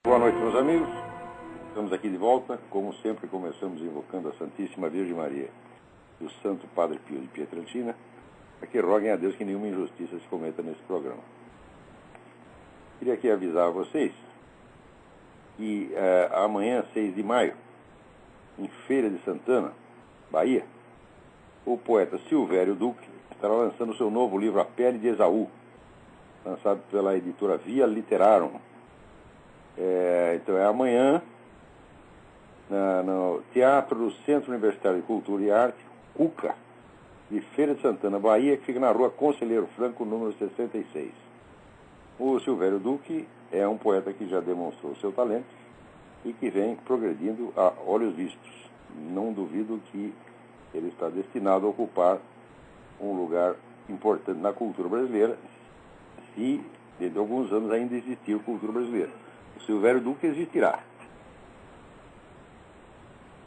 Boa noite, meus amigos. Estamos aqui de volta. Como sempre, começamos invocando a Santíssima Virgem Maria e o Santo Padre Pio de Pietrelcina, para que roguem a Deus que nenhuma injustiça se cometa nesse programa. Queria aqui avisar a vocês que amanhã, 6 de maio, em Feira de Santana, Bahia, o poeta Silvério Duque estará lançando o seu novo livro A Pele de Esaú, lançado pela editora Via Literarum. Então é amanhã, no Teatro do Centro Universitário de Cultura e Arte, CUCA, de Feira de Santana, Bahia, que fica na rua Conselheiro Franco, número 66. O Silvério Duque é um poeta que já demonstrou seu talento e que vem progredindo a olhos vistos. Não duvido que ele está destinado a ocupar um lugar importante na cultura brasileira, se dentro de alguns anos ainda existir cultura brasileira. O Silvério Duque existirá.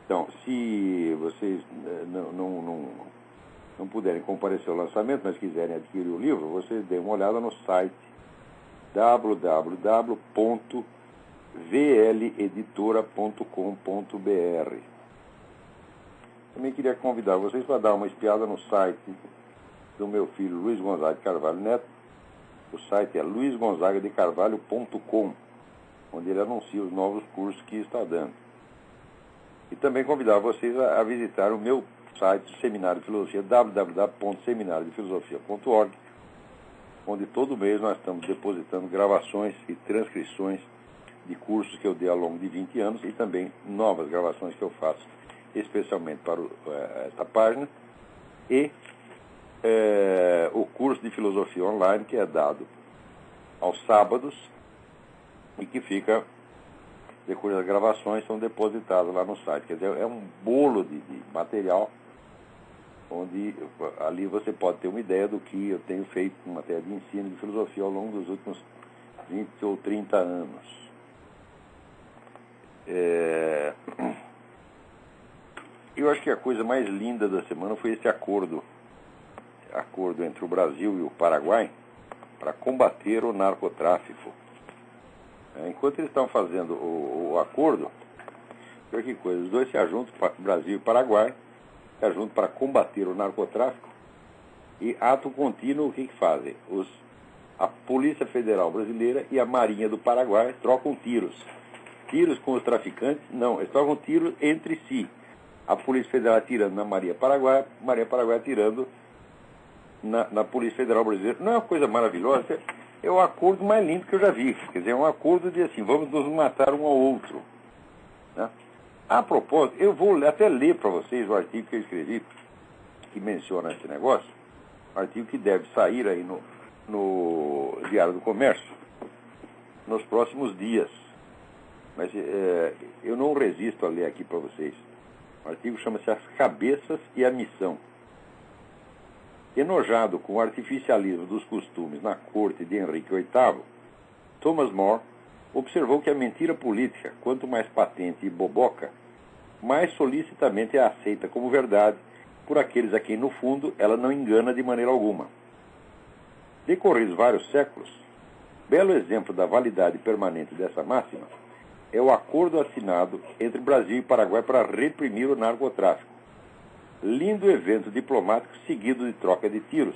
Então, se vocês não puderem comparecer ao lançamento, mas quiserem adquirir o livro, vocês deem uma olhada no site www.vleditora.com.br. Também queria convidar vocês para dar uma espiada no site do meu filho Luiz Gonzaga de Carvalho Neto. O site é luizgonzagadecarvalho.com, onde ele anuncia os novos cursos que está dando. E também convidar vocês a visitar o meu site do Seminário de Filosofia, www.seminariodefilosofia.org, onde todo mês nós estamos depositando gravações e transcrições de cursos que eu dei ao longo de 20 anos e também novas gravações que eu faço especialmente para esta página, e o curso de filosofia online que é dado aos sábados e que fica, depois das gravações, são depositados lá no site. Quer dizer, é um bolo de material, onde ali você pode ter uma ideia do que eu tenho feito em matéria de ensino de filosofia ao longo dos últimos 20 ou 30 anos. Eu acho que a coisa mais linda da semana foi esse acordo entre o Brasil e o Paraguai para combater o narcotráfico. Enquanto eles estão fazendo o acordo, olha que coisa, os dois se ajuntam, Brasil e Paraguai, se ajuntam para combater o narcotráfico, e ato contínuo, o que fazem? A Polícia Federal Brasileira e a Marinha do Paraguai trocam tiros. Tiros com os traficantes? Não, eles trocam tiros entre si. A Polícia Federal atirando na Marinha Paraguai atirando na Polícia Federal Brasileira. Não é uma coisa maravilhosa? É o acordo mais lindo que eu já vi. Quer dizer, é um acordo de assim, vamos nos matar um ao outro. Né? A propósito, eu vou até ler para vocês o artigo que eu escrevi, que menciona esse negócio, um artigo que deve sair aí no Diário do Comércio nos próximos dias. Mas eu não resisto a ler aqui para vocês. O artigo chama-se As Cabeças e a Missão. Enojado com o artificialismo dos costumes na corte de Henrique VIII, Thomas More observou que a mentira política, quanto mais patente e boboca, mais solicitamente é aceita como verdade por aqueles a quem, no fundo, ela não engana de maneira alguma. Decorridos vários séculos, belo exemplo da validade permanente dessa máxima é o acordo assinado entre Brasil e Paraguai para reprimir o narcotráfico. Lindo evento diplomático seguido de troca de tiros,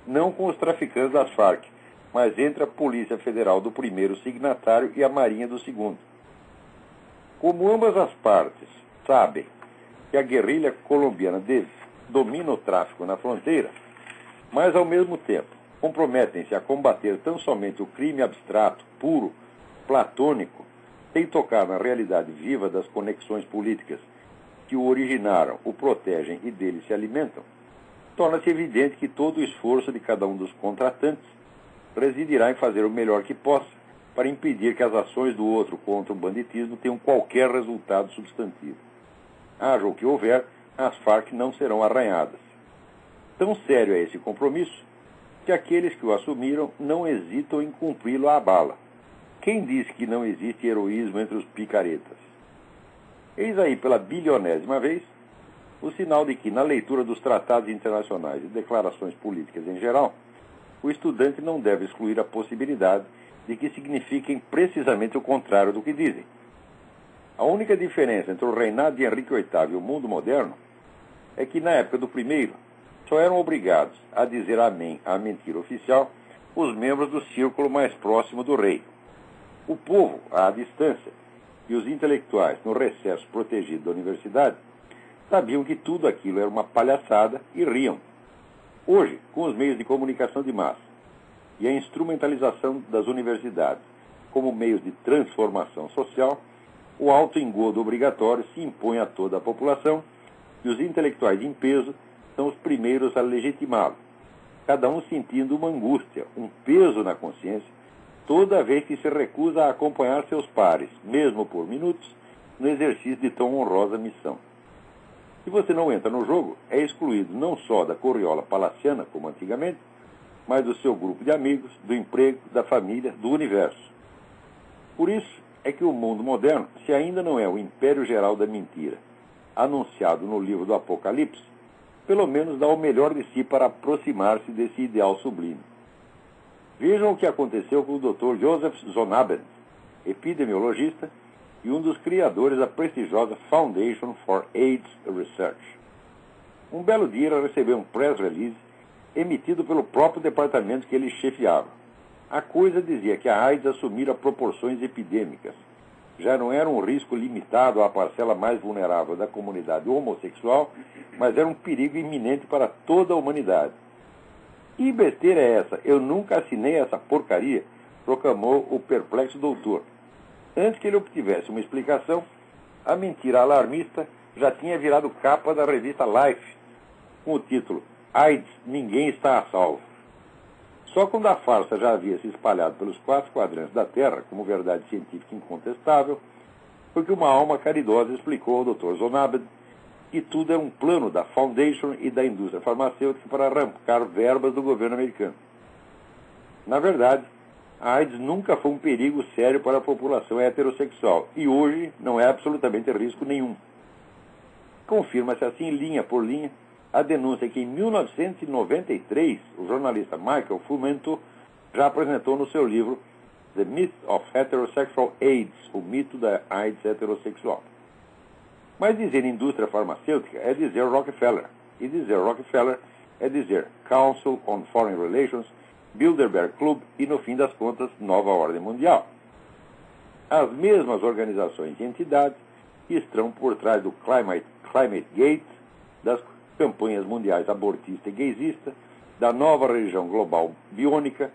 não com os traficantes das Farc, mas entre a Polícia Federal do primeiro signatário e a Marinha do segundo. Como ambas as partes sabem que a guerrilha colombiana domina o tráfico na fronteira, mas ao mesmo tempo comprometem-se a combater tão somente o crime abstrato, puro, platônico, sem tocar na realidade viva das conexões políticas que o originaram, o protegem e dele se alimentam, torna-se evidente que todo o esforço de cada um dos contratantes residirá em fazer o melhor que possa para impedir que as ações do outro contra o banditismo tenham qualquer resultado substantivo. Haja o que houver, as Farc não serão arranhadas. Tão sério é esse compromisso que aqueles que o assumiram não hesitam em cumpri-lo à bala. Quem disse que não existe heroísmo entre os picaretas? Eis aí, pela bilionésima vez, o sinal de que, na leitura dos tratados internacionais e declarações políticas em geral, o estudante não deve excluir a possibilidade de que signifiquem precisamente o contrário do que dizem. A única diferença entre o reinado de Henrique VIII e o mundo moderno é que, na época do primeiro, só eram obrigados a dizer amém à mentira oficial os membros do círculo mais próximo do rei. O povo, à distância, e os intelectuais, no recesso protegido da universidade, sabiam que tudo aquilo era uma palhaçada e riam. Hoje, com os meios de comunicação de massa e a instrumentalização das universidades como meios de transformação social, o autoengodo obrigatório se impõe a toda a população e os intelectuais em peso são os primeiros a legitimá-lo, cada um sentindo uma angústia, um peso na consciência, toda vez que se recusa a acompanhar seus pares, mesmo por minutos, no exercício de tão honrosa missão. Se você não entra no jogo, é excluído não só da corriola palaciana, como antigamente, mas do seu grupo de amigos, do emprego, da família, do universo. Por isso é que o mundo moderno, se ainda não é o império geral da mentira, anunciado no livro do Apocalipse, pelo menos dá o melhor de si para aproximar-se desse ideal sublime. Vejam o que aconteceu com o Dr. Joseph Zonabend, epidemiologista e um dos criadores da prestigiosa Foundation for AIDS Research. Um belo dia ele recebeu um press release emitido pelo próprio departamento que ele chefiava. A coisa dizia que a AIDS assumira proporções epidêmicas. Já não era um risco limitado à parcela mais vulnerável da comunidade homossexual, mas era um perigo iminente para toda a humanidade. Que besteira é essa? Eu nunca assinei essa porcaria, proclamou o perplexo doutor. Antes que ele obtivesse uma explicação, a mentira alarmista já tinha virado capa da revista Life, com o título AIDS, ninguém está a salvo. Só quando a farsa já havia se espalhado pelos 4 quadrantes da Terra, como verdade científica incontestável, foi que uma alma caridosa explicou ao Dr. Zonabend que tudo era um plano da Foundation e da indústria farmacêutica para arrancar verbas do governo americano. Na verdade, a AIDS nunca foi um perigo sério para a população heterossexual e hoje não é absolutamente risco nenhum. Confirma-se assim, linha por linha, a denúncia que em 1993 o jornalista Michael Fumento já apresentou no seu livro The Myth of Heterosexual AIDS, o mito da AIDS heterossexual. Mas dizer indústria farmacêutica é dizer Rockefeller, e dizer Rockefeller é dizer Council on Foreign Relations, Bilderberg Club e, no fim das contas, Nova Ordem Mundial. As mesmas organizações e entidades que estão por trás do Climate Gate, das campanhas mundiais abortista e gaysista, da nova religião global biônica,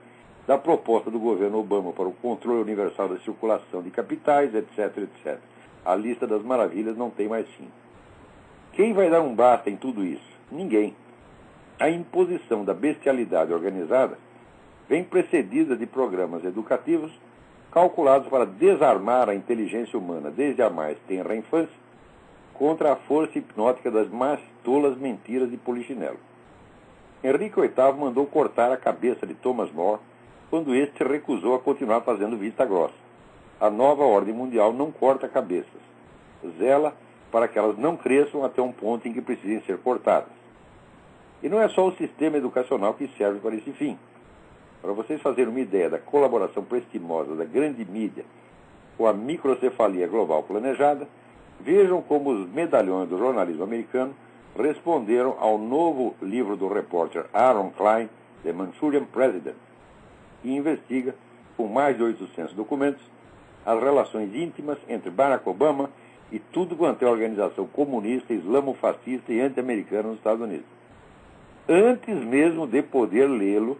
da proposta do governo Obama para o controle universal da circulação de capitais, etc., etc. A lista das maravilhas não tem mais fim. Quem vai dar um basta em tudo isso? Ninguém. A imposição da bestialidade organizada vem precedida de programas educativos calculados para desarmar a inteligência humana desde a mais tenra infância contra a força hipnótica das mais tolas mentiras de Polichinelo. Henrique VIII mandou cortar a cabeça de Thomas More quando este recusou a continuar fazendo vista grossa. A nova ordem mundial não corta cabeças. Zela para que elas não cresçam até um ponto em que precisem ser cortadas. E não é só o sistema educacional que serve para esse fim. Para vocês fazerem uma ideia da colaboração prestimosa da grande mídia com a microcefalia global planejada, vejam como os medalhões do jornalismo americano responderam ao novo livro do repórter Aaron Klein, The Manchurian President, que investiga, com mais de 800 documentos, as relações íntimas entre Barack Obama e tudo quanto é organização comunista, islamofascista e anti-americana nos Estados Unidos. Antes mesmo de poder lê-lo,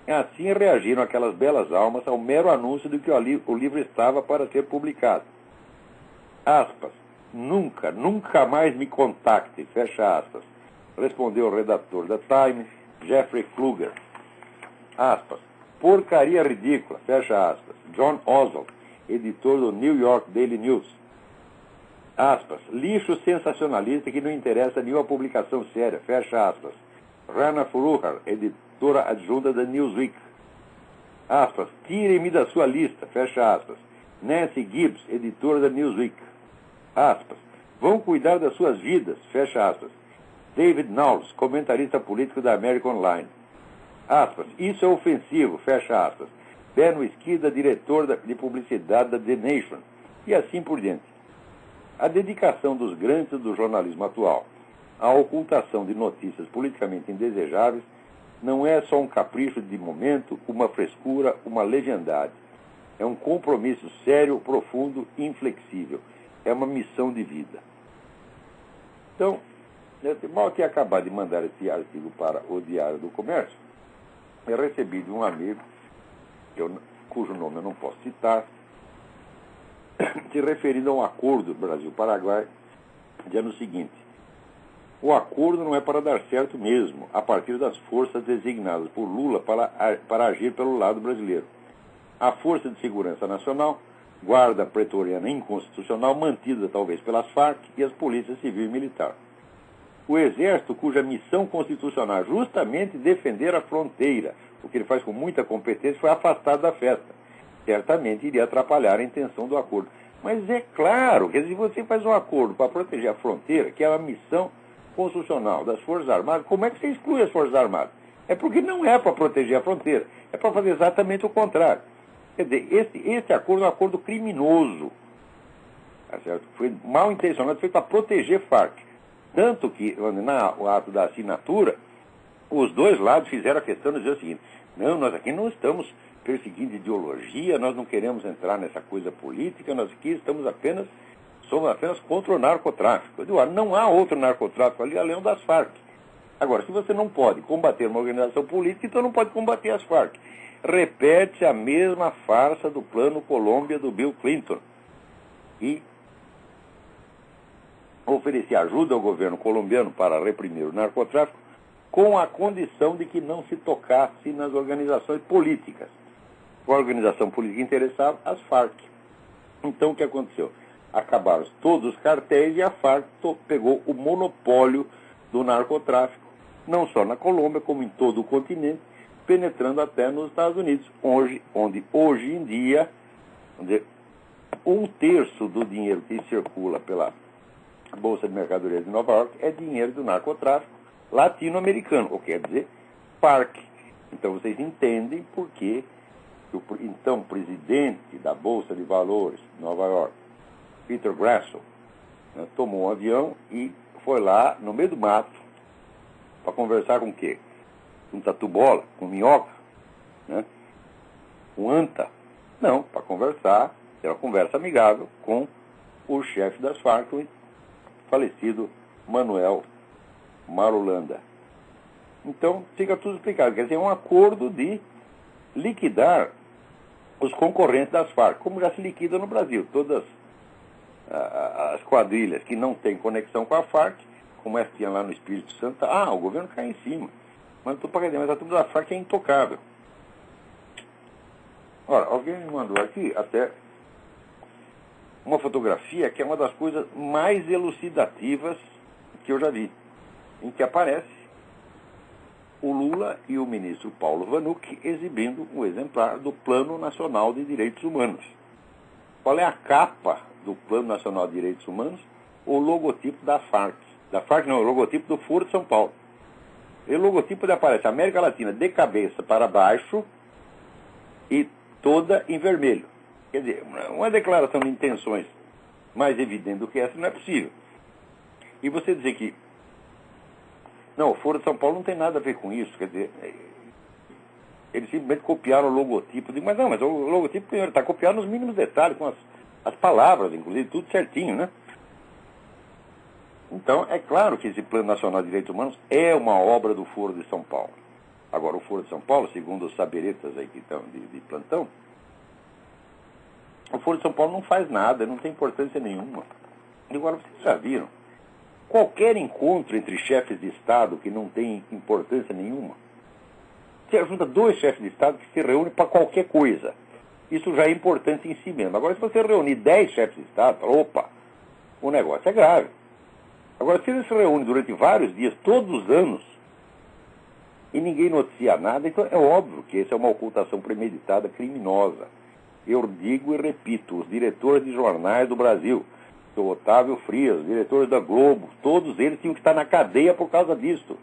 assim reagiram aquelas belas almas ao mero anúncio de que o livro estava para ser publicado. Aspas. Nunca mais me contacte, fecha aspas, respondeu o redator da Time, Jeffrey Kluger. Aspas. Porcaria ridícula, fecha aspas, John Oswald, editor do New York Daily News. Aspas. Lixo sensacionalista que não interessa a nenhuma publicação séria, fecha aspas, Rana Furuhar, editora adjunta da Newsweek. Aspas. Tirem-me da sua lista, fecha aspas, Nancy Gibbs, editora da Newsweek. Aspas. Vão cuidar das suas vidas, fecha aspas, David Knowles, comentarista político da American Online. Aspas. Isso é ofensivo, fecha aspas, Ben Mesquida, diretor de publicidade da The Nation, e assim por diante. A dedicação dos grandes do jornalismo atual à ocultação de notícias politicamente indesejáveis não é só um capricho de momento, uma frescura, uma leviandade. É um compromisso sério, profundo e inflexível. É uma missão de vida. Então, eu mal tinha acabado de mandar esse artigo para o Diário do Comércio, eu recebi de um amigo, cujo nome eu não posso citar, se referindo a um acordo Brasil-Paraguai, dizendo o seguinte: o acordo não é para dar certo mesmo, a partir das forças designadas por Lula para agir pelo lado brasileiro. A Força de Segurança Nacional, Guarda Pretoriana Inconstitucional, mantida talvez pelas Farc e as polícias civil e militar. O Exército, cuja missão constitucional é justamente defender a fronteira, o que ele faz com muita competência, foi afastado da festa. Certamente iria atrapalhar a intenção do acordo. Mas é claro que se você faz um acordo para proteger a fronteira, que é a missão constitucional das Forças Armadas, como é que você exclui as Forças Armadas? É porque não é para proteger a fronteira, é para fazer exatamente o contrário. Quer dizer, esse acordo é um acordo criminoso, tá certo? Foi mal intencionado, feito para proteger Farc. Tanto que, no ato da assinatura, os dois lados fizeram a questão de dizer o seguinte: não, nós aqui não estamos perseguindo ideologia, nós não queremos entrar nessa coisa política, nós aqui somos apenas contra o narcotráfico. Eu digo, não há outro narcotráfico ali além das Farc. Agora, se você não pode combater uma organização política, então não pode combater as Farc. Repete a mesma farsa do Plano Colômbia do Bill Clinton. E oferecer ajuda ao governo colombiano para reprimir o narcotráfico com a condição de que não se tocasse nas organizações políticas. A organização política interessava as Farc. Então, o que aconteceu? Acabaram todos os cartéis e a Farc pegou o monopólio do narcotráfico, não só na Colômbia, como em todo o continente, penetrando até nos Estados Unidos, onde hoje em dia, um terço do dinheiro que circula pela Bolsa de Mercadorias de Nova York é dinheiro do narcotráfico latino-americano, ou quer dizer, Farc. Então vocês entendem por que o então presidente da Bolsa de Valores de Nova York, Peter Grasso, tomou um avião e foi lá no meio do mato para conversar com o quê? Com tatu-bola, com minhoca, né? Com anta. Não, para conversar, ter uma conversa amigável com o chefe das Farc, o falecido Manuel Marulanda. Então, fica tudo explicado. Quer dizer, é um acordo de liquidar os concorrentes das Farc, como já se liquida no Brasil. Todas as quadrilhas que não têm conexão com a Farc, como essa tinha lá no Espírito Santo, o governo cai em cima. Mas a turma da Farc é intocável. Ora, alguém me mandou aqui até uma fotografia que é uma das coisas mais elucidativas que eu já vi, em que aparece o Lula e o ministro Paulo Vanuc exibindo um exemplar do Plano Nacional de Direitos Humanos. Qual é a capa do Plano Nacional de Direitos Humanos? O logotipo da Farc. Da Farc não, o logotipo do Foro de São Paulo. E o logotipo aparece América Latina de cabeça para baixo e toda em vermelho. Quer dizer, uma declaração de intenções mais evidente do que essa não é possível. E você dizer que não, o Foro de São Paulo não tem nada a ver com isso, quer dizer, eles simplesmente copiaram o logotipo. Mas o logotipo primeiro está copiado nos mínimos detalhes, com as palavras, inclusive, tudo certinho, né? Então, é claro que esse Plano Nacional de Direitos Humanos é uma obra do Foro de São Paulo. Agora, o Foro de São Paulo, segundo os saberetas aí que estão de plantão, o Foro de São Paulo não faz nada, não tem importância nenhuma. Agora, vocês já viram, qualquer encontro entre chefes de Estado que não tem importância nenhuma, você junta dois chefes de Estado que se reúnem para qualquer coisa. Isso já é importante em si mesmo. Agora, se você reunir 10 chefes de Estado, o negócio é grave. Agora, se eles se reúnem durante vários dias, todos os anos, e ninguém noticia nada, então é óbvio que essa é uma ocultação premeditada, criminosa. Eu digo e repito, os diretores de jornais do Brasil, o Otávio Frias, os diretores da Globo, todos eles tinham que estar na cadeia por causa disso.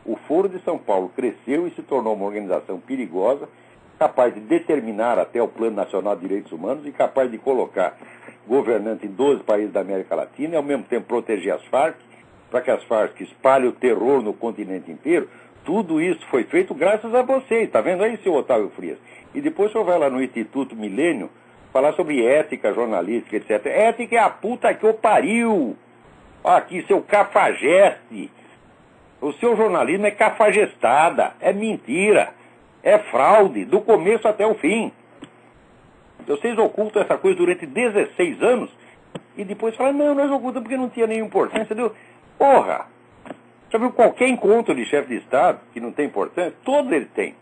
O Foro de São Paulo cresceu e se tornou uma organização perigosa capaz de determinar até o Plano Nacional de Direitos Humanos e capaz de colocar governante em 12 países da América Latina e, ao mesmo tempo, proteger as Farc, para que as Farc espalhem o terror no continente inteiro. Tudo isso foi feito graças a vocês, está vendo aí, seu Otávio Frias? E depois o senhor vai lá no Instituto Milênio falar sobre ética jornalística, etc. Ética é a puta que o pariu! Aqui, seu cafajeste! O seu jornalismo é cafajestada, é mentira, é fraude, do começo até o fim. Vocês ocultam essa coisa durante 16 anos e depois falam, não, nós ocultamos porque não tinha nenhuma importância. Entendeu? Porra! Já viu qualquer encontro de chefe de Estado que não tem importância? Todos eles têm.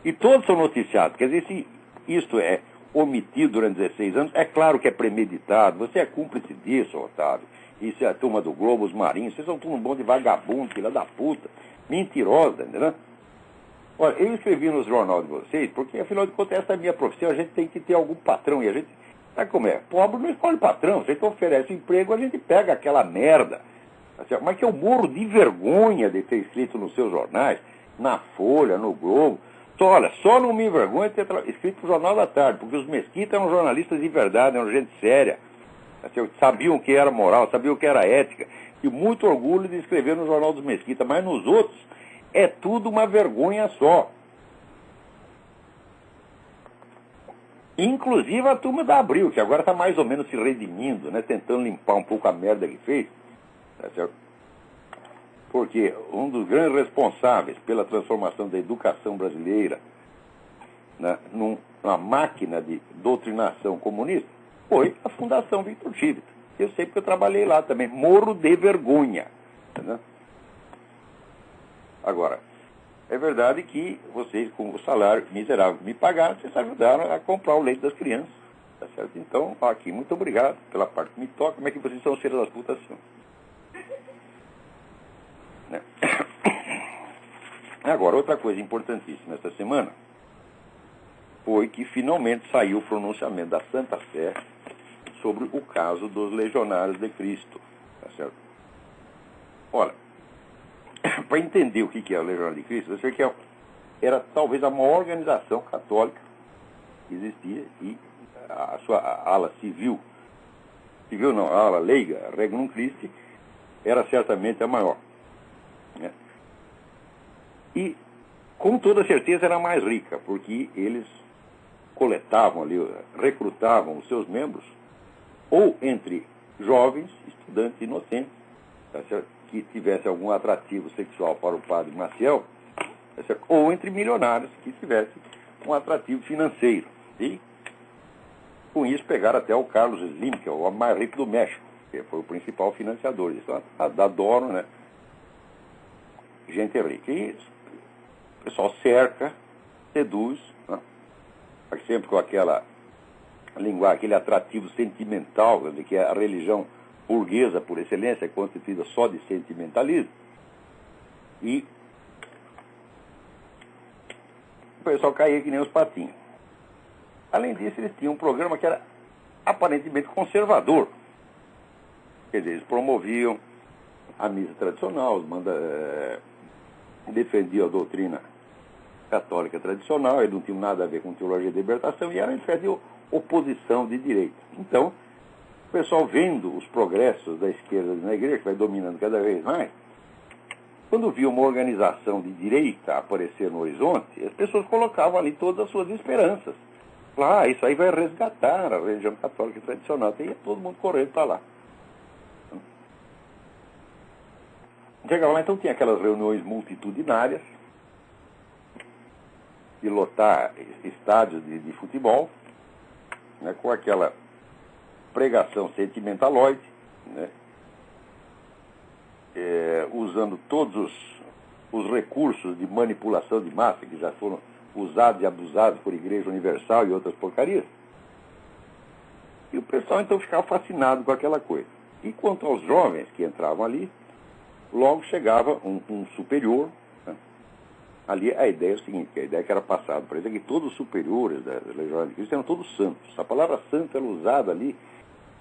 E todos são noticiados. Quer dizer, se isto é omitido durante 16 anos, é claro que é premeditado. Você é cúmplice disso, Otávio. Isso é a turma do Globo, os marinhos. Vocês são tudo um bando de vagabundo, filha da puta. Mentirosa, entendeu? Olha, eu escrevi no jornal de vocês, porque afinal de contas essa é a minha profissão, a gente tem que ter algum patrão. E a gente, sabe como é? Pobre não escolhe patrão. Se a gente oferece emprego, a gente pega aquela merda. Mas que eu morro de vergonha de ter escrito nos seus jornais, na Folha, no Globo. Olha, só não me envergonha de ter escrito no Jornal da Tarde, porque os Mesquita eram jornalistas de verdade, eram gente séria. Sabiam o que era moral, sabiam o que era ética. E muito orgulho de escrever no Jornal dos Mesquita, mas nos outros é tudo uma vergonha só. Inclusive a turma da Abril, que agora está mais ou menos se redimindo, né, tentando limpar um pouco a merda que fez. Tá certo? Porque um dos grandes responsáveis pela transformação da educação brasileira, né, numa máquina de doutrinação comunista foi a Fundação Victor Chivita. Eu sei porque eu trabalhei lá também. Morro de vergonha. Né? Agora, é verdade que vocês, com o salário miserável que me pagaram, vocês ajudaram a comprar o leite das crianças. Tá certo? Então, aqui, muito obrigado pela parte que me toca. Como é que vocês são os filhos das putas? Né? Agora, outra coisa importantíssima esta semana foi que finalmente saiu o pronunciamento da Santa Sé sobre o caso dos Legionários de Cristo. Tá certo? Olha, para entender o que é o Legionário de Cristo, você vê que era talvez a maior organização católica que existia e a sua ala civil não, a ala leiga, Regnum Christi, era certamente a maior. Né? E, com toda certeza, era a mais rica, porque eles coletavam ali, recrutavam os seus membros, ou entre jovens, estudantes inocentes, tá certo? Que tivessem algum atrativo sexual para o padre Maciel, tá certo? Ou entre milionários que tivessem um atrativo financeiro. E, com isso, pegaram até o Carlos Slim, que é o homem mais rico do México, que foi o principal financiador disso. Adoro, né? Gente rica. E o pessoal cerca, seduz, né? Sempre com aquela linguagem, aquele atrativo sentimental, de que a religião burguesa, por excelência, é constituída só de sentimentalismo. E o pessoal caía que nem os patinhos. Além disso, eles tinham um programa que era aparentemente conservador. Quer dizer, eles promoviam a missa tradicional, defendiam a doutrina católica tradicional, eles não tinham nada a ver com teologia de libertação, e era uma espécie de oposição de direita. Então, o pessoal vendo os progressos da esquerda na igreja, que vai dominando cada vez mais, quando via uma organização de direita aparecer no horizonte, as pessoas colocavam ali todas as suas esperanças. Isso aí vai resgatar a religião católica tradicional. E ia todo mundo correndo para lá. Chegava lá, então tinha aquelas reuniões multitudinárias, de lotar estádios de futebol, né, com aquela pregação sentimentaloide, né, usando todos os recursos de manipulação de massa que já foram usados e abusados por Igreja Universal e outras porcarias. E o pessoal então ficava fascinado com aquela coisa. E quanto aos jovens que entravam ali, logo chegava um superior. Né? Ali a ideia é o seguinte, a ideia que era passada para eles é que todos os superiores da Legião de Cristo eram todos santos. A palavra santo era usada ali.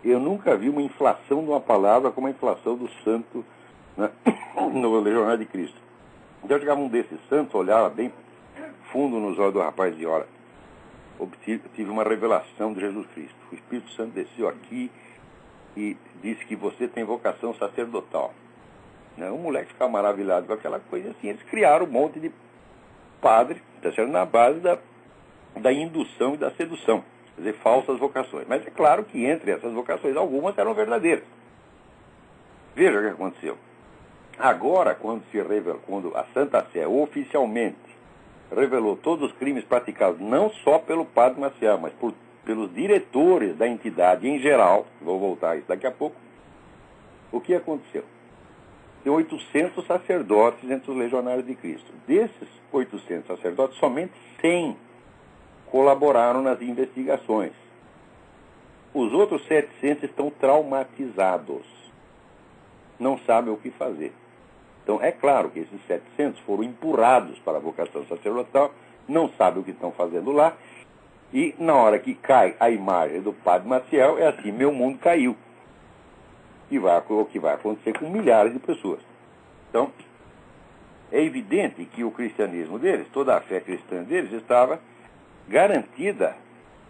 Eu nunca vi uma inflação de uma palavra como a inflação do santo, né? No Legionário de Cristo. Então chegava um desses santos, olhava bem fundo nos olhos do rapaz e disse, olha, tive uma revelação de Jesus Cristo. O Espírito Santo desceu aqui e disse que você tem vocação sacerdotal. O moleque ficava maravilhado com aquela coisa assim. Eles criaram um monte de padre, tá certo? Na base da indução e da sedução. Quer dizer, falsas vocações. Mas é claro que entre essas vocações, algumas eram verdadeiras. Veja o que aconteceu. Agora, quando a Santa Sé oficialmente revelou todos os crimes praticados, não só pelo padre Maciel, mas pelos diretores da entidade em geral, vou voltar a isso daqui a pouco, o que aconteceu? Tem 800 sacerdotes entre os legionários de Cristo. Desses 800 sacerdotes, somente 100 colaboraram nas investigações. Os outros 700 estão traumatizados. Não sabem o que fazer. Então, é claro que esses 700 foram empurrados para a vocação sacerdotal, não sabem o que estão fazendo lá, e na hora que cai a imagem do padre Maciel, é assim, meu mundo caiu. E o que vai acontecer com milhares de pessoas. Então, é evidente que o cristianismo deles, toda a fé cristã deles, estava garantida,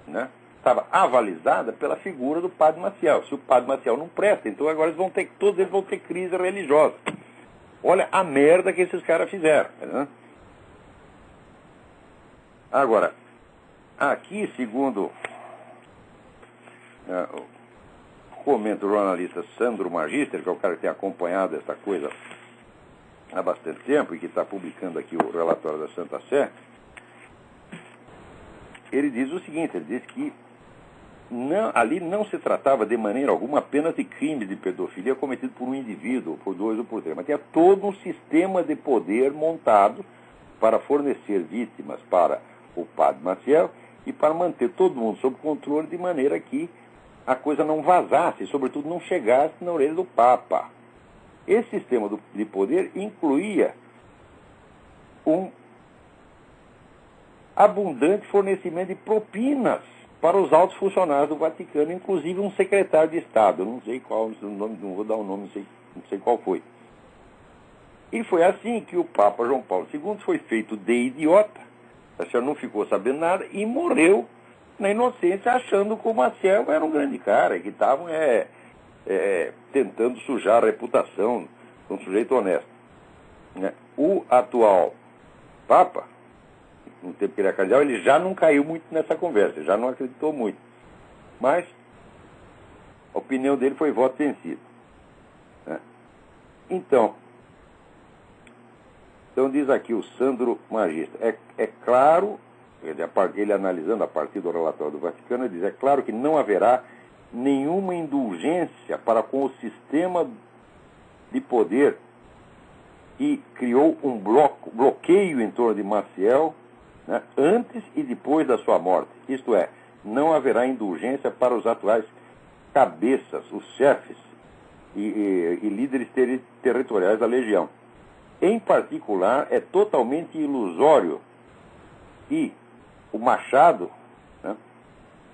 né? Estava avalizada pela figura do padre Maciel. Se o padre Maciel não presta, então agora todos eles vão ter crise religiosa. Olha a merda que esses caras fizeram. Né? Agora, aqui, segundo comenta o jornalista Sandro Magister, que é o cara que tem acompanhado essa coisa há bastante tempo e que está publicando aqui o relatório da Santa Sé, ele diz o seguinte, ele diz que ali não se tratava de maneira alguma apenas de crime de pedofilia cometido por um indivíduo, por dois ou por três, mas tinha todo um sistema de poder montado para fornecer vítimas para o padre Maciel e para manter todo mundo sob controle de maneira que a coisa não vazasse, sobretudo não chegasse na orelha do Papa. Esse sistema de poder incluía um abundante fornecimento de propinas para os altos funcionários do Vaticano, inclusive um secretário de Estado. Eu não sei qual, não vou dar o nome, não sei qual foi. E foi assim que o Papa João Paulo II foi feito de idiota, a senhora não ficou sabendo nada e morreu na inocência, achando que o Maciel era um grande cara, que estavam tentando sujar a reputação de um sujeito honesto. Né? O atual Papa, no tempo que ele era cardeal, ele já não caiu muito nessa conversa, já não acreditou muito. Mas a opinião dele foi voto vencido. Né? Então diz aqui o Sandro Magista, é claro, ele analisando a partir do relatório do Vaticano, ele diz, é claro que não haverá nenhuma indulgência para com o sistema de poder e criou um bloqueio em torno de Maciel, né, antes e depois da sua morte. Isto é, não haverá indulgência para os atuais cabeças, os chefes e líderes territoriais da legião. Em particular, é totalmente ilusório que o Machado, né,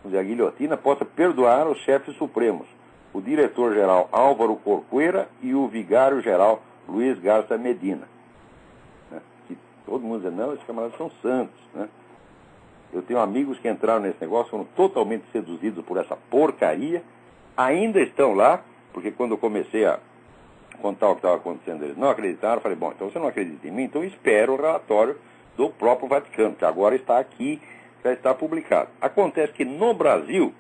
a guilhotina, possa perdoar os chefes supremos, o diretor-geral Álvaro Corcuera e o vigário-geral Luiz Garça Medina. Né, que todo mundo diz, não, esses camaradas são santos. Né? Eu tenho amigos que entraram nesse negócio, foram totalmente seduzidos por essa porcaria, ainda estão lá, porque quando eu comecei a contar o que estava acontecendo, eles não acreditaram. Eu falei, bom, então você não acredita em mim? Então espero o relatório do próprio Vaticano, que agora está aqui, já está publicado. Acontece que no Brasil,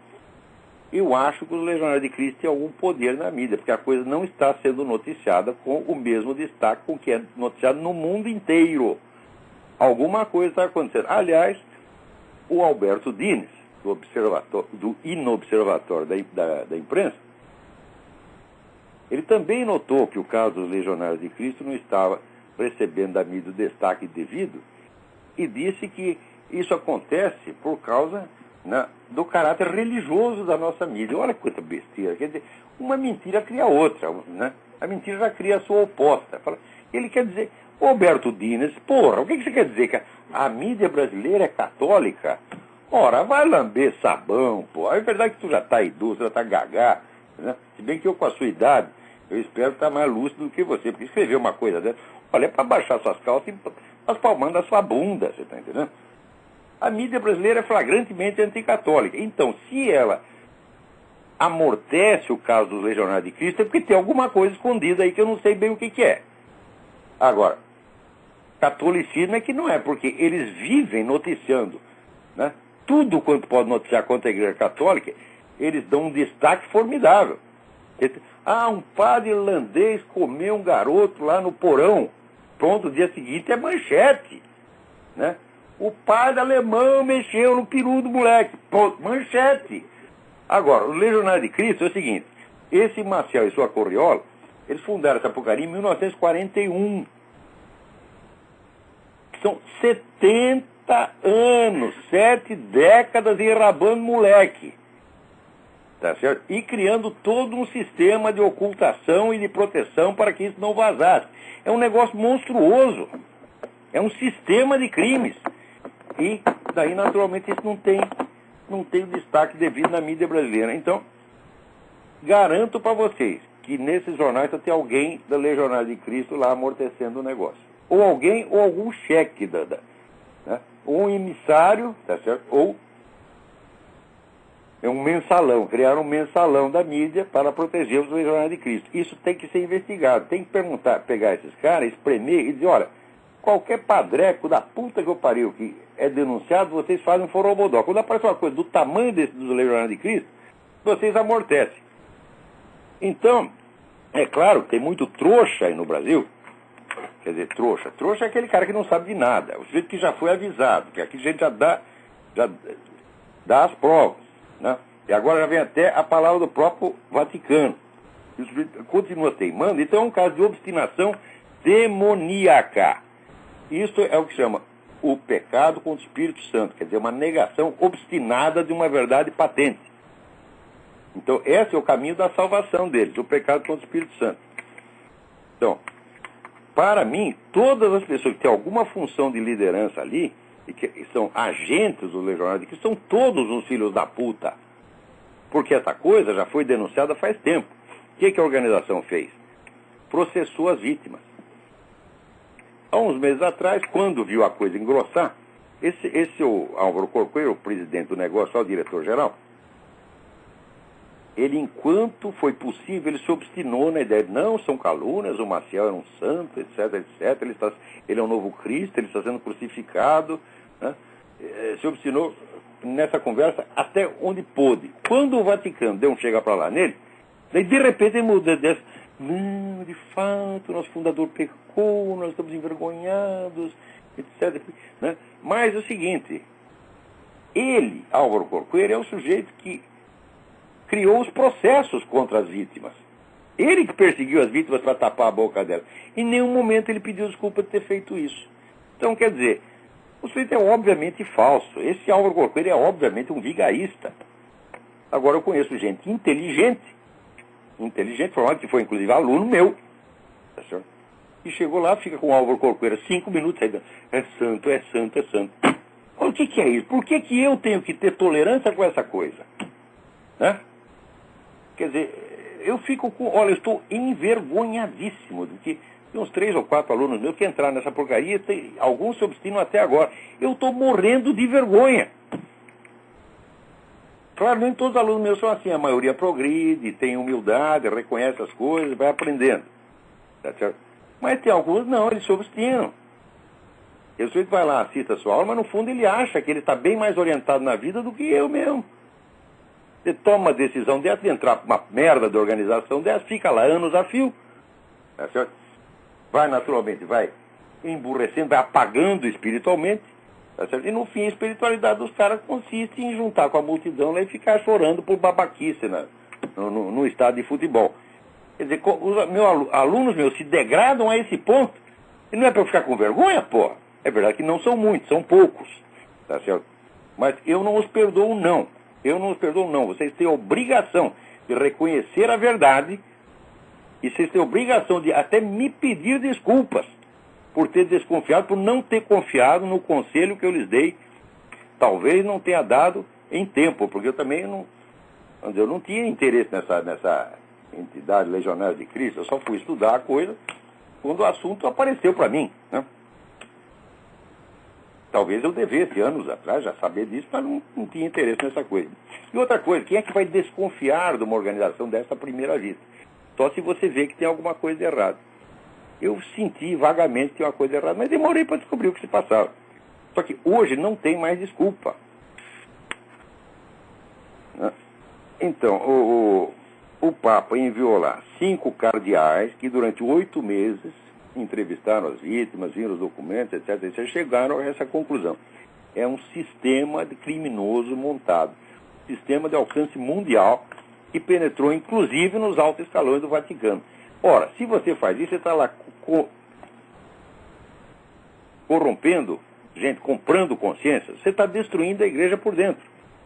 eu acho que os legionários de Cristo têm algum poder na mídia, porque a coisa não está sendo noticiada com o mesmo destaque com que é noticiado no mundo inteiro. Alguma coisa está acontecendo. Aliás, o Alberto Dines, do Inobservatório da Imprensa, ele também notou que o caso dos legionários de Cristo não estava recebendo da mídia o destaque devido e disse que isso acontece por causa, né, do caráter religioso da nossa mídia. Olha quanta besteira. Quer dizer, uma mentira cria outra. Né? A mentira já cria a sua oposta. Ele quer dizer, Alberto Dines, porra, o que você quer dizer? Que a mídia brasileira é católica? Ora, vai lamber sabão, pô. É verdade que tu já está idoso, já está gagá. Né? Se bem que eu, com a sua idade, eu espero estar mais lúcido do que você, porque escrever uma coisa dessa, olha, é para baixar suas calças e as palmas da sua bunda, você está entendendo? A mídia brasileira é flagrantemente anticatólica. Então, se ela amortece o caso dos Legionários de Cristo, é porque tem alguma coisa escondida aí que eu não sei bem o que é. Agora, catolicismo é que não é, porque eles vivem noticiando, né? Tudo quanto pode noticiar contra a Igreja Católica, eles dão um destaque formidável. Um padre irlandês comeu um garoto lá no porão. Pronto, o dia seguinte é manchete, né? O padre alemão mexeu no peru do moleque. Pronto, manchete. Agora, o Legionário de Cristo é o seguinte: esse Maciel e sua corriola, eles fundaram essa porcaria em 1941. São 70 anos, 7 décadas enrabando moleque. Tá certo? E criando todo um sistema de ocultação e de proteção para que isso não vazasse. É um negócio monstruoso. É um sistema de crimes. E daí, naturalmente, isso não tem o destaque devido na mídia brasileira. Então, garanto para vocês que nesses jornais só tem alguém da Legionária de Cristo lá amortecendo o negócio. Ou alguém, ou algum cheque, né? Ou um emissário, tá certo? Ou é um mensalão, criaram um mensalão da mídia para proteger os Legionários de Cristo. Isso tem que ser investigado, tem que pegar esses caras, espremer e dizer, olha, qualquer padreco da puta que eu pariu que é denunciado, vocês fazem um forobodó. Quando aparece uma coisa do tamanho dos Legionários de Cristo, vocês amortecem. Então, é claro que tem muito trouxa aí no Brasil. Quer dizer, trouxa. Trouxa é aquele cara que não sabe de nada. O sujeito que já foi avisado, que aqui a gente já dá as provas, né? E agora já vem até a palavra do próprio Vaticano. E o sujeito continua teimando. Então é um caso de obstinação demoníaca. Isso é o que chama o pecado contra o Espírito Santo. Quer dizer, uma negação obstinada de uma verdade patente. Então, esse é o caminho da salvação deles, o pecado contra o Espírito Santo. Então, para mim, todas as pessoas que têm alguma função de liderança ali, e que são agentes do Legionário, que são todos uns filhos da puta. Porque essa coisa já foi denunciada faz tempo. O que a organização fez? Processou as vítimas. Há uns meses atrás, quando viu a coisa engrossar, o Álvaro Corcoeiro, o presidente do negócio, o diretor-geral, ele, enquanto foi possível, ele se obstinou na ideia de, não, são calúnias, o Maciel era um santo, etc, etc, ele é um novo Cristo, ele está sendo crucificado, né? Se obstinou nessa conversa até onde pôde. Quando o Vaticano deu um chega para lá nele, daí de repente ele mudou dessa, não, de fato, nosso fundador pecou, nós estamos envergonhados, etc, né? Mas é o seguinte, ele, Álvaro Corcoeiro, é o sujeito que criou os processos contra as vítimas. Ele que perseguiu as vítimas para tapar a boca delas. Em nenhum momento ele pediu desculpa de ter feito isso. Então, quer dizer, o sujeito é obviamente falso. Esse Álvaro Corcoeiro é obviamente um vigarista. Agora, eu conheço gente inteligente, falando que foi inclusive aluno meu, tá certo? E chegou lá, fica com o Álvaro Corcoeiro 5 minutos, aí, é santo, é santo, é santo. Olha, o que é isso? Por que eu tenho que ter tolerância com essa coisa? Né? Quer dizer, eu eu estou envergonhadíssimo de que tem uns 3 ou 4 alunos meus que entraram nessa porcaria, alguns se obstinam até agora. Eu estou morrendo de vergonha. Claro, nem todos os alunos meus são assim, a maioria progride, tem humildade, reconhece as coisas, vai aprendendo. Tá certo? Mas tem alguns, não, eles se obstinam. E o sujeito vai lá, assiste a sua aula, mas no fundo ele acha que ele está bem mais orientado na vida do que eu mesmo. Você toma uma decisão dessa de entrar para uma merda de organização dessa, fica lá anos a fio. Tá certo? Vai naturalmente, vai emburrecendo, vai apagando espiritualmente. Tá certo? E no fim a espiritualidade dos caras consiste em juntar com a multidão lá e ficar chorando por babaquice no estádio de futebol. Quer dizer, os alunos meus se degradam a esse ponto. E não é para eu ficar com vergonha, porra. É verdade que não são muitos, são poucos. Tá certo? Mas eu não os perdoo, não. Eu não os perdoo, não. Vocês têm a obrigação de reconhecer a verdade e vocês têm a obrigação de até me pedir desculpas por ter desconfiado, por não ter confiado no conselho que eu lhes dei. Talvez não tenha dado em tempo, porque eu também não tinha interesse nessa entidade Legionária de Cristo. Eu só fui estudar a coisa quando o assunto apareceu para mim, né? Talvez eu devesse, anos atrás, já saber disso, mas não tinha interesse nessa coisa. E outra coisa, quem é que vai desconfiar de uma organização dessa à primeira vista? Só se você vê que tem alguma coisa errada. Eu senti vagamente que tinha uma coisa errada, mas demorei para descobrir o que se passava. Só que hoje não tem mais desculpa. Então, o Papa enviou lá 5 cardeais que durante 8 meses entrevistaram as vítimas, viram os documentos, etc. Chegaram a essa conclusão. É um sistema criminoso montado. Sistema de alcance mundial que penetrou inclusive nos altos escalões do Vaticano. Ora, se você faz isso, você está lá corrompendo gente, comprando consciência, você está destruindo a igreja por dentro.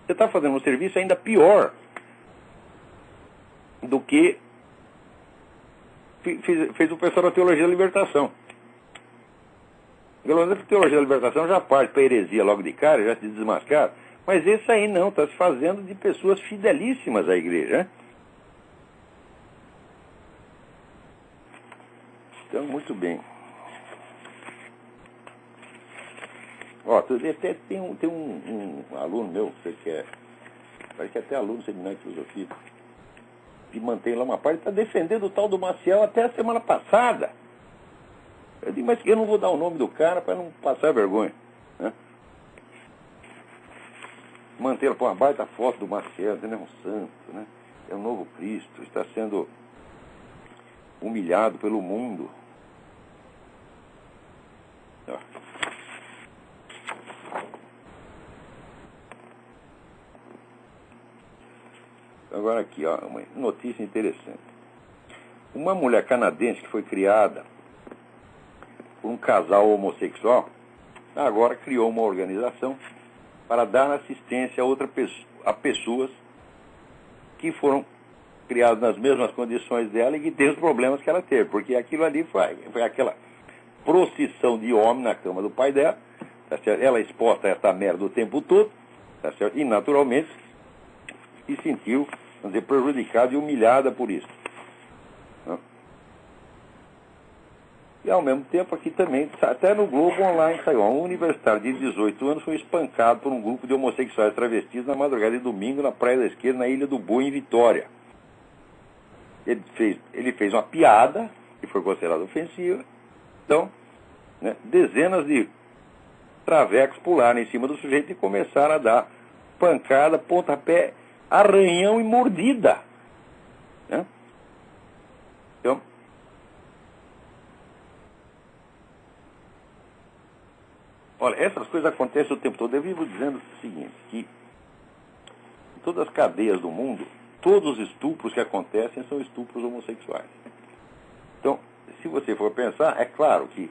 Você está fazendo um serviço ainda pior do que fez o pessoal da Teologia da Libertação. Pelo menos a Teologia da Libertação já parte para a heresia logo de cara, já se desmascara. Mas esse aí não, está se fazendo de pessoas fidelíssimas à igreja, né? Então, muito bem. Ó, até tem um aluno meu, parece que até aluno do seminário de filosofia, que mantém lá uma parte, está defendendo o tal do Maciel até a semana passada. Eu digo, mas eu não vou dar o nome do cara para não passar vergonha, né? Manter uma baita foto do Maciel, ele é um santo, né? É um novo Cristo, está sendo humilhado pelo mundo. Ó. Agora aqui, ó, uma notícia interessante. Uma mulher canadense que foi criada por um casal homossexual, agora criou uma organização para dar assistência a pessoas que foram criadas nas mesmas condições dela e que têm os problemas que ela teve, porque aquilo ali foi aquela procissão de homem na cama do pai dela, tá certo? Ela exposta a essa merda o tempo todo, tá certo? E naturalmente se sentiu, vamos dizer, prejudicada e humilhada por isso. E ao mesmo tempo aqui também, até no Globo Online saiu, um universitário de 18 anos foi espancado por um grupo de homossexuais travestis na madrugada de domingo na Praia da Esquerda, na Ilha do Boi, em Vitória. Ele fez uma piada, que foi considerada ofensiva, então, né, dezenas de travecos pularam em cima do sujeito e começaram a dar pancada, pontapé, arranhão e mordida. Né? Então, olha, essas coisas acontecem o tempo todo. Eu vivo dizendo o seguinte, que em todas as cadeias do mundo, todos os estupros que acontecem são estupros homossexuais. Então, se você for pensar, é claro que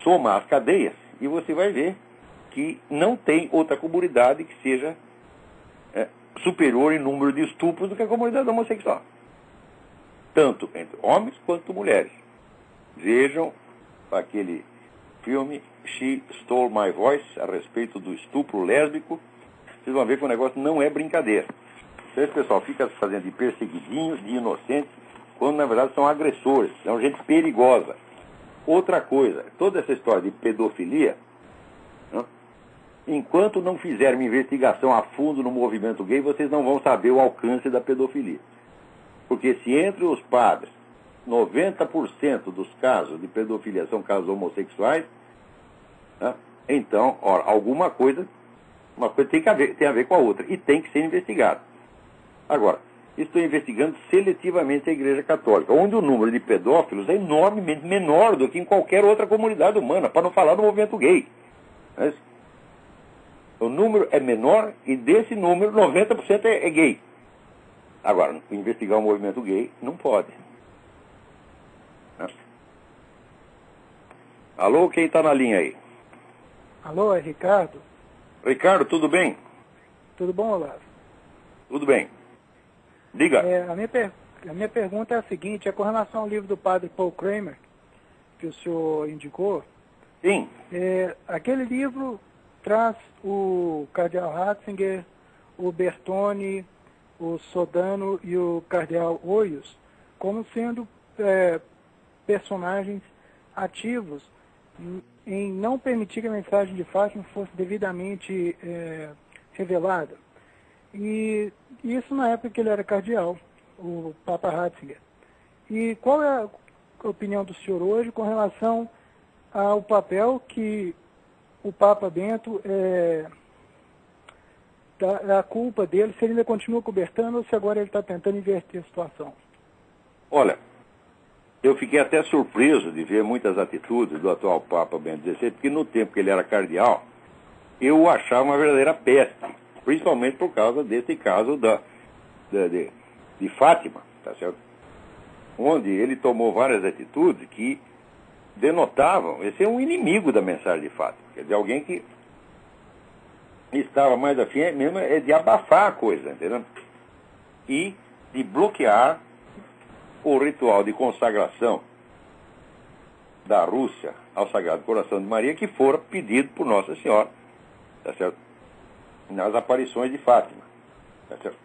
soma as cadeias e você vai ver que não tem outra comunidade que seja superior em número de estupros do que a comunidade homossexual. Tanto entre homens quanto mulheres. Vejam aquele filme She Stole My Voice, a respeito do estupro lésbico. Vocês vão ver que o negócio não é brincadeira. Então esse pessoal fica fazendo de perseguidinho, de inocente, quando na verdade são agressores, são gente perigosa. Outra coisa, toda essa história de pedofilia, né, enquanto não fizerem uma investigação a fundo no movimento gay, vocês não vão saber o alcance da pedofilia. Porque se entre os padres 90% dos casos de pedofilia são casos homossexuais, né, então, ora, uma coisa tem a ver com a outra, e tem que ser investigado. Agora, estou investigando seletivamente a Igreja Católica, onde o número de pedófilos é enormemente menor do que em qualquer outra comunidade humana, para não falar do movimento gay. Mas o número é menor e desse número 90% é gay. Agora, investigar o movimento gay não pode. Alô, quem está na linha aí? Alô, é Ricardo? Ricardo, tudo bem? Tudo bom, Olavo? Tudo bem. Diga. A minha pergunta é a seguinte, é com relação ao livro do padre Paul Kramer, que o senhor indicou. Sim. Aquele livro traz o cardeal Ratzinger, o Bertone, o Sodano e o cardeal Hoyos como sendo personagens ativos em não permitir que a mensagem de Fátima fosse devidamente revelada. E isso na época que ele era cardeal, o Papa Ratzinger. E qual é a opinião do senhor hoje com relação ao papel que o Papa Bento, a culpa dele, se ele ainda continua cobertando ou se agora ele está tentando inverter a situação? Olha, eu fiquei até surpreso de ver muitas atitudes do atual Papa Bento XVI, porque no tempo que ele era cardeal, eu o achava uma verdadeira peste, principalmente por causa desse caso de Fátima, tá certo? Onde ele tomou várias atitudes que denotavam, esse é um inimigo da mensagem de Fátima, quer dizer, alguém que estava mais afim mesmo de abafar a coisa, entendeu? E de bloquear o ritual de consagração da Rússia ao Sagrado Coração de Maria, que fora pedido por Nossa Senhora, tá certo? Nas aparições de Fátima, tá certo?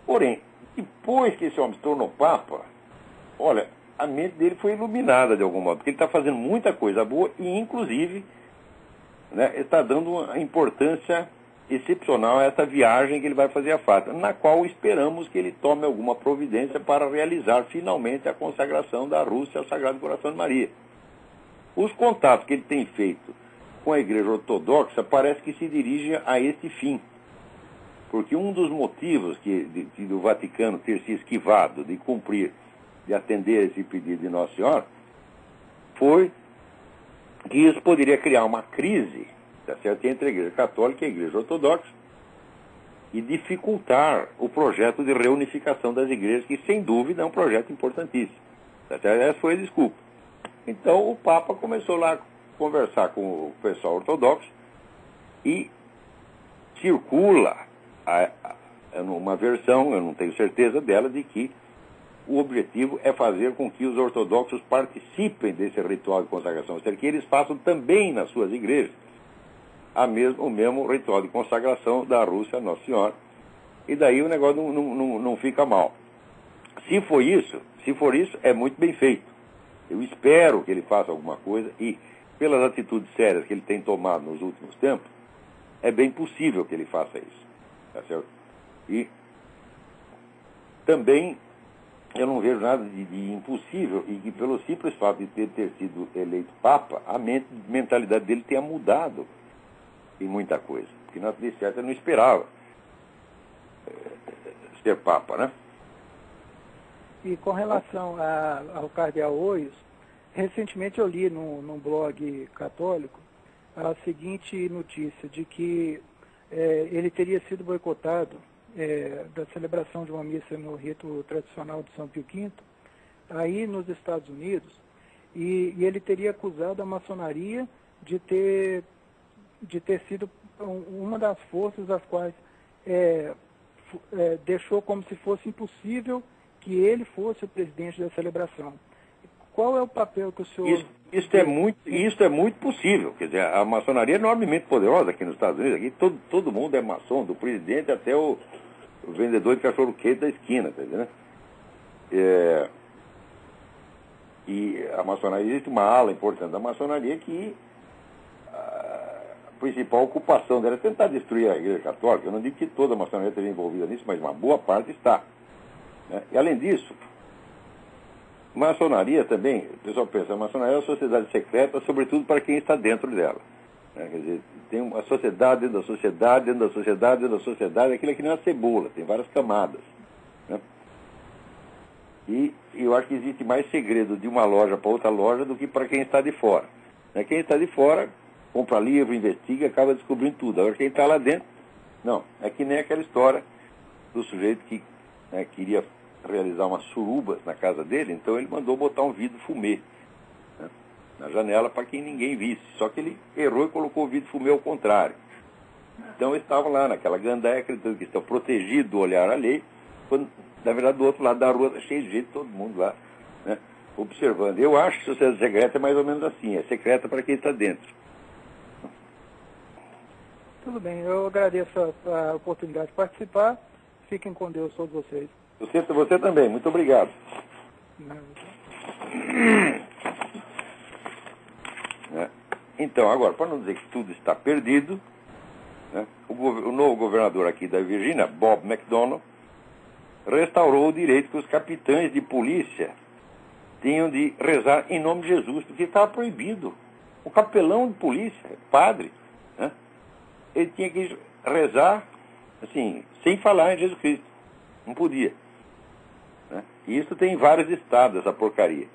Porém, depois que esse homem se tornou Papa, olha, a mente dele foi iluminada de algum modo, porque ele está fazendo muita coisa boa e, inclusive, né, está dando uma importância excepcional a essa viagem que ele vai fazer a Fátima, na qual esperamos que ele tome alguma providência para realizar finalmente a consagração da Rússia ao Sagrado Coração de Maria. Os contatos que ele tem feito com a Igreja Ortodoxa parece que se dirigem a este fim, porque um dos motivos do Vaticano ter se esquivado de cumprir, de atender esse pedido de Nossa Senhora, foi que isso poderia criar uma crise, tá certo, entre a Igreja Católica e a Igreja Ortodoxa e dificultar o projeto de reunificação das igrejas, que sem dúvida é um projeto importantíssimo. Tá certo? Essa foi a desculpa. Então o Papa começou lá a conversar com o pessoal ortodoxo e circula uma versão, eu não tenho certeza dela, de que o objetivo é fazer com que os ortodoxos participem desse ritual de consagração, ou seja, que eles façam também nas suas igrejas o mesmo ritual de consagração da Rússia a Nossa Senhora, e daí o negócio não fica mal. Se for isso, é muito bem feito. Eu espero que ele faça alguma coisa, e pelas atitudes sérias que ele tem tomado nos últimos tempos, é bem possível que ele faça isso. Tá certo? E também eu não vejo nada de impossível, e que pelo simples fato de ter sido eleito Papa, a mentalidade dele tenha mudado em muita coisa. Porque, de certo, ele não esperava ser Papa, né? E com relação ao cardeal Hoyos, recentemente eu li num blog católico a seguinte notícia, de que ele teria sido boicotado da celebração de uma missa no rito tradicional de São Pio V, aí nos Estados Unidos, e ele teria acusado a maçonaria de ter sido uma das forças das quais deixou como se fosse impossível que ele fosse o presidente da celebração. Qual é o papel que o senhor... Isso é muito possível. Quer dizer, a maçonaria é enormemente poderosa aqui nos Estados Unidos. Aqui todo mundo é maçom, do presidente até o vendedor de cachorro-quente da esquina, tá entendendo? E a maçonaria, existe uma ala importante da maçonaria que a principal ocupação dela é tentar destruir a Igreja Católica. Eu não digo que toda a maçonaria esteja envolvida nisso, mas uma boa parte está. Né? E além disso, maçonaria também, o pessoal pensa, a maçonaria é uma sociedade secreta, sobretudo para quem está dentro dela. Né? Quer dizer, tem uma sociedade dentro da sociedade, dentro da sociedade, dentro da sociedade, aquilo é que nem uma cebola, tem várias camadas. Né? E eu acho que existe mais segredo de uma loja para outra loja do que para quem está de fora. Né? Quem está de fora compra livro, investiga, acaba descobrindo tudo. Agora quem está lá dentro, não. É que nem aquela história do sujeito que queria realizar umas surubas na casa dele, então ele mandou botar um vidro fumê, né, na janela para que ninguém visse. Só que ele errou e colocou o vidro fumê ao contrário. Então eles estavam lá naquela gandaia, acreditando que estão protegidos do olhar alheio, quando, na verdade, do outro lado da rua está cheio de gente, todo mundo lá, né, observando. Eu acho que a sociedade secreta é mais ou menos assim, é secreta para quem está dentro. Tudo bem, eu agradeço a oportunidade de participar. Fiquem com Deus todos vocês. Você também, muito obrigado. Não. É. Então, agora, para não dizer que tudo está perdido, né, o novo governador aqui da Virgínia, Bob McDonnell, restaurou o direito que os capitães de polícia tinham de rezar em nome de Jesus, porque estava proibido. O capelão de polícia, padre, né, ele tinha que rezar, assim, sem falar em Jesus Cristo. Não podia. Né? E isso tem em vários estados, essa porcaria.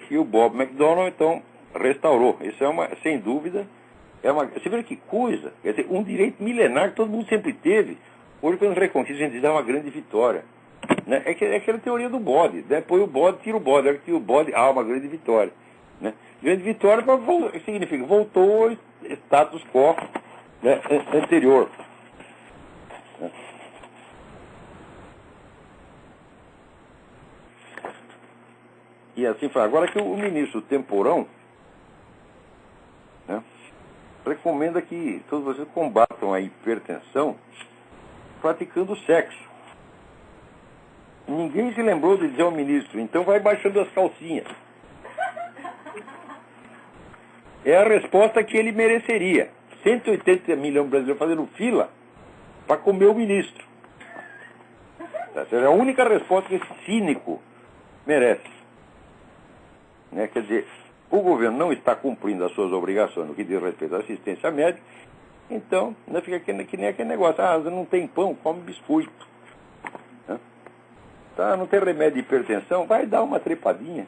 E o Bob McDonnell, então, restaurou. Isso é uma, sem dúvida, você vê que coisa, quer dizer, um direito milenar que todo mundo sempre teve. Hoje, quando reconquista, a gente diz, é uma grande vitória. Né? É aquela teoria do bode, né? Põe o bode, tira o bode, tira o bode, uma grande vitória. Né? Grande vitória significa voltou ao status quo, né, anterior. Né? E assim foi. Agora que o ministro Temporão, né, recomenda que todos vocês combatam a hipertensão praticando sexo. Ninguém se lembrou de dizer ao ministro, então vai baixando as calcinhas. É a resposta que ele mereceria. 180 milhões de brasileiros fazendo fila para comer o ministro. Essa é a única resposta que esse cínico merece. Né? Quer dizer, o governo não está cumprindo as suas obrigações no que diz respeito à assistência médica, então né, fica que nem aquele negócio, não tem pão, come biscoito. Né? Tá, não tem remédio de hipertensão, vai dar uma trepadinha.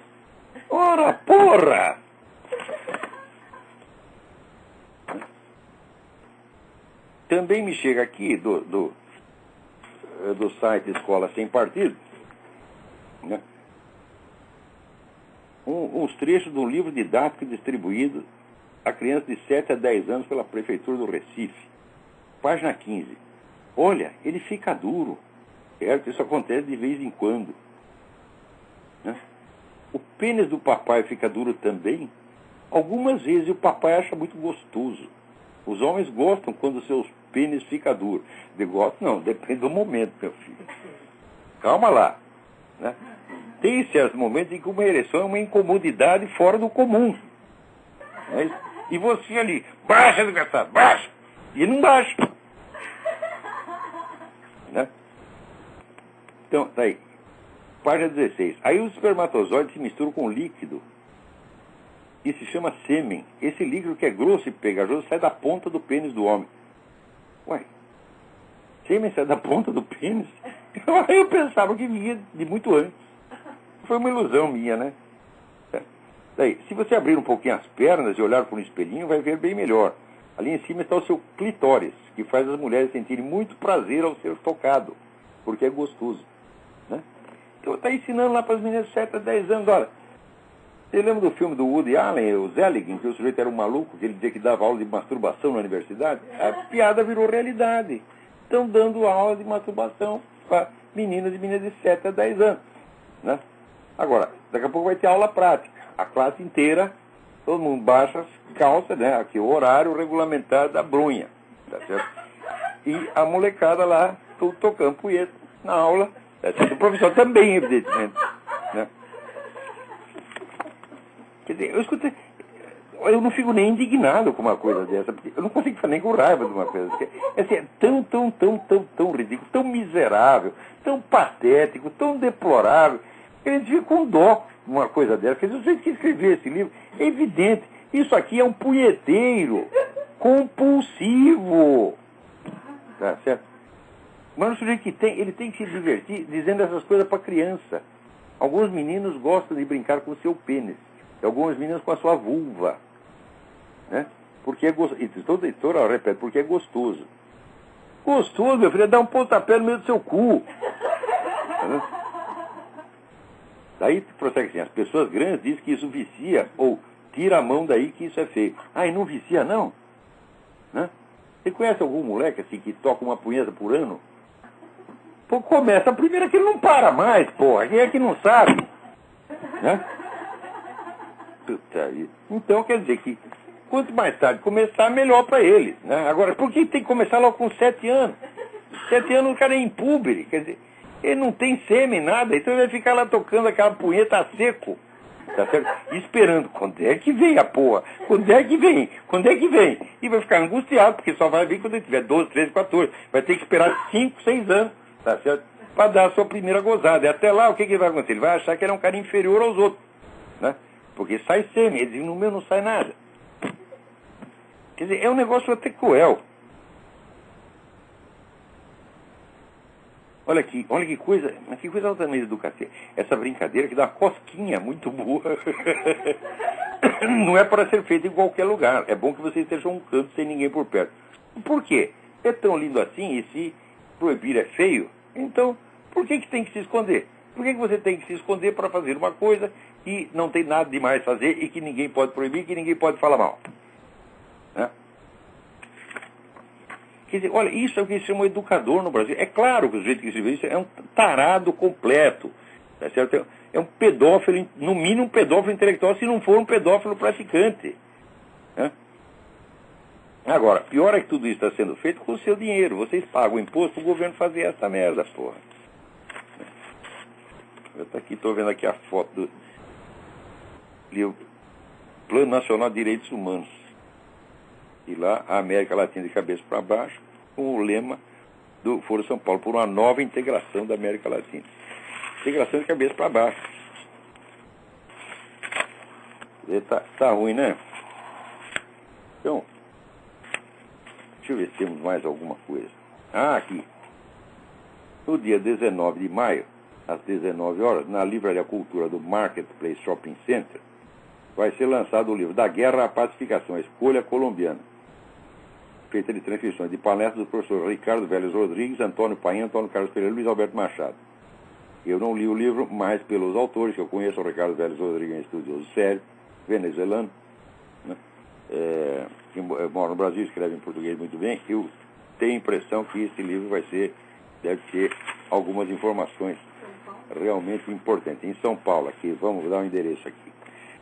Ora, porra! Também me chega aqui do site Escola Sem Partido, né, uns trechos do livro didático distribuído a crianças de 7 a 10 anos pela Prefeitura do Recife. Página 15. Olha, ele fica duro. Certo? Isso acontece de vez em quando. Né? O pênis do papai fica duro também. Algumas vezes o papai acha muito gostoso. Os homens gostam quando seus pênis ficam duros. De gosto não, depende do momento, meu filho. Calma lá. Né? Tem certos momentos em que uma ereção é uma incomodidade fora do comum. Né? E você ali, baixa, desgraçado, baixa. E não baixa. Né? Então, tá aí. Página 16. Aí os espermatozoides se misturam com líquido. E se chama sêmen. Esse líquido que é grosso e pegajoso sai da ponta do pênis do homem. Ué, sêmen sai da ponta do pênis? Eu pensava que vinha de muito antes. Foi uma ilusão minha, né? Daí, se você abrir um pouquinho as pernas e olhar por um espelhinho, vai ver bem melhor. Ali em cima está o seu clitóris, que faz as mulheres sentirem muito prazer ao ser tocado, porque é gostoso. Né? Então está ensinando lá para as meninas de 7 a 10 anos, olha. Você lembra do filme do Woody Allen, o Zelig, que o sujeito era um maluco, que ele dizia que dava aula de masturbação na universidade? A piada virou realidade. Estão dando aula de masturbação para meninas e meninas de 7 a 10 anos. Né? Agora, daqui a pouco vai ter aula prática. A classe inteira, todo mundo baixa as calças, né? Aqui o horário regulamentado da brunha. Tá certo? E a molecada lá, tudo tocando punheta na aula. Tá certo? O professor também, evidentemente. Né? Quer dizer, eu não fico nem indignado com uma coisa dessa, porque eu não consigo ficar nem com raiva de uma coisa dessa. Assim, é tão ridículo, tão miserável, tão patético, tão deplorável, que a gente fica com dó de uma coisa dessa. Quer dizer, o jeito que escreveu esse livro é evidente. Isso aqui é um punheteiro compulsivo. Tá certo? Mas o sujeito que ele tem que se divertir dizendo essas coisas para criança. Alguns meninos gostam de brincar com o seu pênis. Algumas meninas com a sua vulva. Né? Porque é gostoso. E toda editora repete, porque é gostoso. Gostoso, meu filho, é dar um pontapé no meio do seu cu. Né? Daí prossegue assim, as pessoas grandes dizem que isso vicia, ou tira a mão daí que isso é feio. Ah, e não vicia não? Né? Você conhece algum moleque assim que toca uma punheta por ano? Pô, começa a primeira que ele não para mais, porra. Quem é que não sabe? Né? Então quer dizer que quanto mais tarde começar, melhor para eles. Né? Agora, por que tem que começar logo com 7 anos? 7 anos o cara é impúbere, quer dizer, ele não tem sêmen, nada, então ele vai ficar lá tocando aquela punheta a seco. Tá certo? Esperando, quando é que vem a porra? Quando é que vem? Quando é que vem? E vai ficar angustiado, porque só vai vir quando ele tiver 12, 13, 14. Vai ter que esperar 5, 6 anos, tá certo? Para dar a sua primeira gozada. E até lá, o que vai acontecer? Ele vai achar que ele é um cara inferior aos outros, né? Porque sai sêmen, ele diz, no meu não sai nada. Quer dizer, é um negócio até cruel. Olha que coisa altamente do cacete. Essa brincadeira que dá uma cosquinha muito boa. Não é para ser feita em qualquer lugar. É bom que você esteja um canto sem ninguém por perto. Por quê? É tão lindo assim, e se proibir é feio, então por que tem que se esconder? Por que você tem que se esconder para fazer uma coisa que não tem nada de mais fazer e que ninguém pode proibir, que ninguém pode falar mal? Né? Quer dizer, olha, isso é o que se chama um educador no Brasil. É claro que o sujeito que escreveu isso é um tarado completo. Tá certo? É um pedófilo, no mínimo um pedófilo intelectual, se não for um pedófilo praticante. Né? Agora, pior é que tudo isso está sendo feito com o seu dinheiro. Vocês pagam imposto para o governo fazer essa merda, porra. Eu estou vendo aqui a foto do livro Plano Nacional de Direitos Humanos. E lá, a América Latina de cabeça para baixo, com o lema do Foro São Paulo, por uma nova integração da América Latina. Integração de cabeça para baixo. Tá ruim, né? Então, deixa eu ver se temos mais alguma coisa. Ah, aqui. No dia 19 de maio, às 19 horas, na Livraria Cultura do Marketplace Shopping Center, vai ser lançado o livro Da Guerra à Pacificação, a Escolha Colombiana, feita de transcrições de palestras do professor Ricardo Vélez Rodrigues, Antônio Paim, Antônio Carlos Pereira e Luiz Alberto Machado. Eu não li o livro, mas pelos autores que eu conheço, o Ricardo Vélez Rodrigues é um estudioso sério, venezuelano, né? Que mora no Brasil, escreve em português muito bem. Eu tenho a impressão que esse livro deve ter algumas informações realmente importantes. Em São Paulo, aqui, vamos dar um endereço aqui.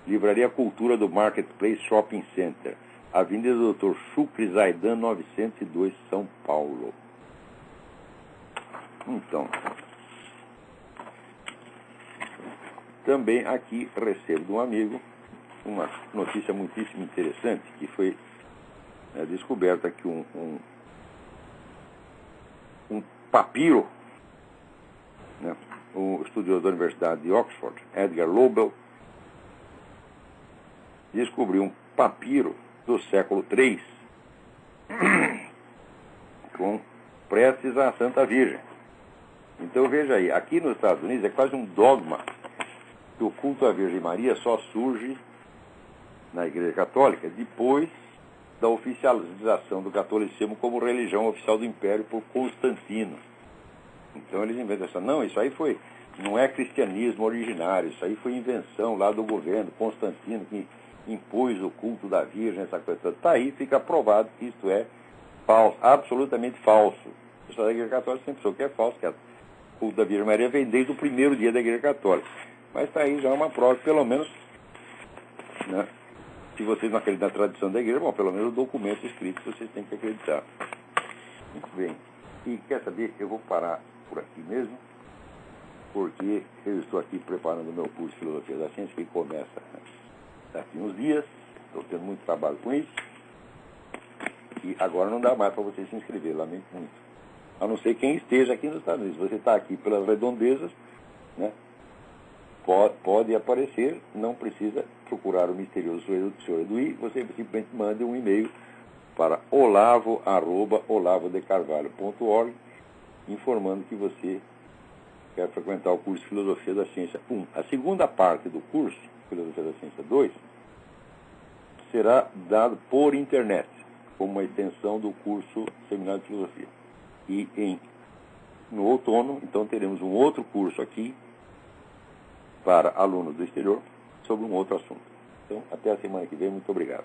Livraria Cultura do Marketplace Shopping Center, Avenida Dr. Chucre Zaidan, 902, São Paulo. Então, também aqui recebo de um amigo uma notícia muitíssimo interessante, que foi descoberta que um papiro, né, um estudioso da Universidade de Oxford, Edgar Lobel, descobriu um papiro do século III com preces à Santa Virgem. Então veja aí, aqui nos Estados Unidos é quase um dogma que o culto à Virgem Maria só surge na Igreja Católica depois da oficialização do catolicismo como religião oficial do Império por Constantino. Então eles inventam essa, não, isso aí não é cristianismo originário, isso aí foi invenção lá do governo, Constantino, que impôs o culto da Virgem, essa coisa toda. Está aí, fica provado que isto é falso, absolutamente falso. O pessoal da Igreja Católica sempre pensou que é falso, que o culto da Virgem Maria vem desde o primeiro dia da Igreja Católica. Mas está aí já uma prova, pelo menos, né, se vocês não acreditam na tradição da igreja, bom, pelo menos o documento escrito vocês têm que acreditar. Muito bem. E quer saber, eu vou parar por aqui mesmo, porque eu estou aqui preparando o meu curso de Filosofia da Ciência, que começa daqui uns dias. Estou tendo muito trabalho com isso. E agora não dá mais para você se inscrever, lamento muito. A não ser quem esteja aqui nos Estados Unidos. Você está aqui pelas redondezas, né? Pode aparecer, não precisa procurar o misterioso senhor Eduí, você simplesmente manda um e-mail para olavo@olavodecarvalho.org, informando que você quer frequentar o curso de Filosofia da Ciência 1. A segunda parte do curso, Filosofia da Ciência 2, será dado por internet, como uma extensão do curso Seminário de Filosofia. E no outono, então, teremos um outro curso aqui, para alunos do exterior, sobre um outro assunto. Então, até a semana que vem. Muito obrigado.